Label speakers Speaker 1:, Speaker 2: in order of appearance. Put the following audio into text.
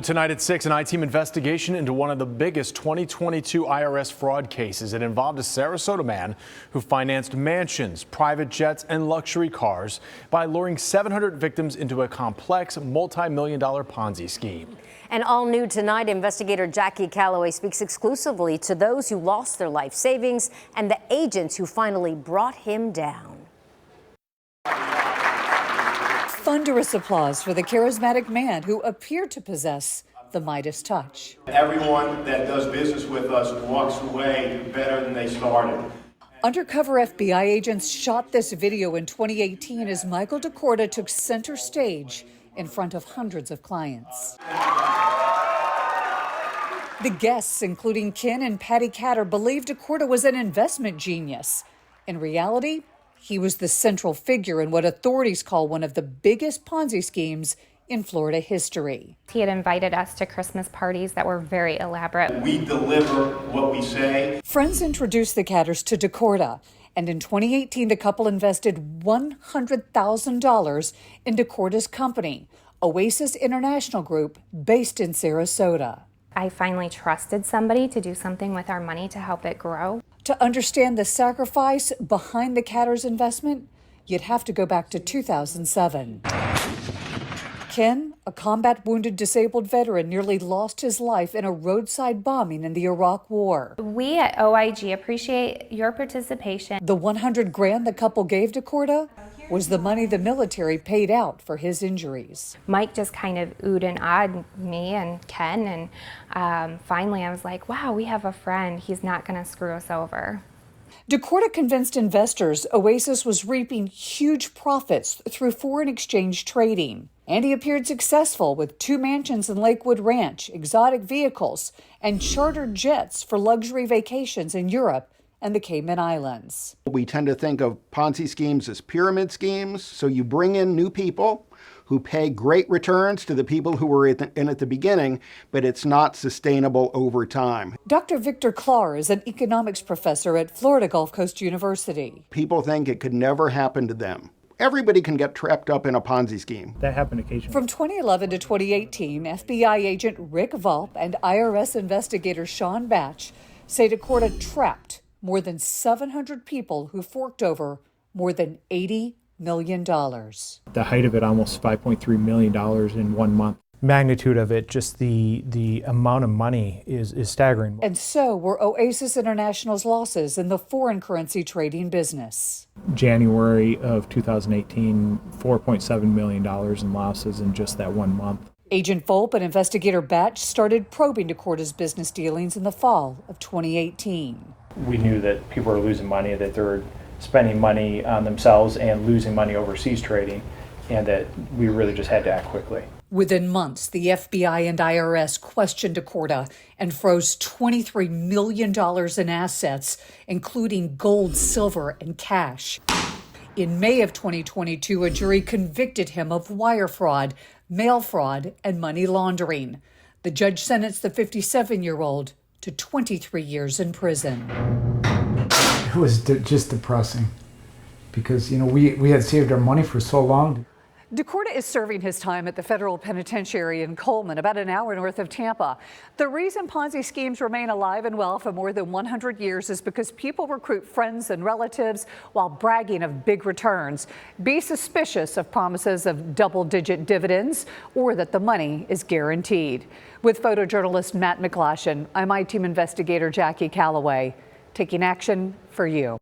Speaker 1: Tonight at 6, an I-team investigation into one of the biggest 2022 IRS fraud cases. It involved a Sarasota man who financed mansions, private jets, and luxury cars by luring 700 victims into a complex multi-million-dollar Ponzi scheme.
Speaker 2: And all new tonight, investigator Jackie Calloway speaks exclusively to those who lost their life savings and the agents who finally brought him down.
Speaker 3: Thunderous applause for the charismatic man who appeared to possess the Midas touch.
Speaker 4: Everyone that does business with us walks away better than they started.
Speaker 3: Undercover FBI agents shot this video in 2018 as Michael DaCorta took center stage in front of hundreds of clients. The guests, including Ken and Patty Catter, believed DaCorta was an investment genius. In reality, he was the central figure in what authorities call one of the biggest Ponzi schemes in Florida history.
Speaker 5: He had invited us to Christmas parties that were very elaborate.
Speaker 4: We deliver what we say.
Speaker 3: Friends introduced the Catters to DaCorta, and in 2018, the couple invested $100,000 in DaCorta's company, Oasis International Group, based in Sarasota.
Speaker 5: I finally trusted somebody to do something with our money to help it grow.
Speaker 3: To understand the sacrifice behind the Catters' investment, you'd have to go back to 2007. Ken, a combat-wounded disabled veteran, nearly lost his life in a roadside bombing in the Iraq War.
Speaker 5: We at OIG appreciate your participation.
Speaker 3: The $100,000 the couple gave DaCorta was the money the military paid out for his injuries.
Speaker 5: Mike just kind of oohed and awed me and Ken, and finally I was like, wow, we have a friend. He's not going to screw us over.
Speaker 3: DaCorta convinced investors Oasis was reaping huge profits through foreign exchange trading. And he appeared successful with 2 mansions in Lakewood Ranch, exotic vehicles, and chartered jets for luxury vacations in Europe and the Cayman Islands.
Speaker 6: We tend to think of Ponzi schemes as pyramid schemes. So you bring in new people who pay great returns to the people who were in at the beginning, but it's not sustainable over time.
Speaker 3: Dr. Victor Clark is an economics professor at Florida Gulf Coast University.
Speaker 6: People think it could never happen to them. Everybody can get trapped up in a Ponzi scheme.
Speaker 7: That happened occasionally.
Speaker 3: From 2011 to 2018, FBI agent Rick Volpe and IRS investigator Sean Batch say DaCorta trapped more than 700 people who forked over more than $80 million.
Speaker 7: The height of it, almost $5.3 million in 1 month. Magnitude of it, just the amount of money is staggering.
Speaker 3: And so were Oasis International's losses in the foreign currency trading business.
Speaker 7: January of 2018, $4.7 million in losses in just that 1 month.
Speaker 3: Agent Volpe and investigator Batch started probing DaCorta's business dealings in the fall of 2018.
Speaker 8: We knew that people were losing money, that they were spending money on themselves and losing money overseas trading, and that we really just had to act quickly.
Speaker 3: Within months, the FBI and IRS questioned DaCorta and froze $23 million in assets, including gold, silver, and cash. In May of 2022, a jury convicted him of wire fraud, mail fraud, and money laundering. The judge sentenced the 57-year-old to 23 years in prison.
Speaker 9: It was just depressing because, we had saved our money for so long.
Speaker 3: DaCorta is serving his time at the federal penitentiary in Coleman, about an hour north of Tampa. The reason Ponzi schemes remain alive and well for more than 100 years is because people recruit friends and relatives while bragging of big returns. Be suspicious of promises of double-digit dividends or that the money is guaranteed. With photojournalist Matt McGlashan, I'm I-team investigator Jackie Calloway, taking action for you.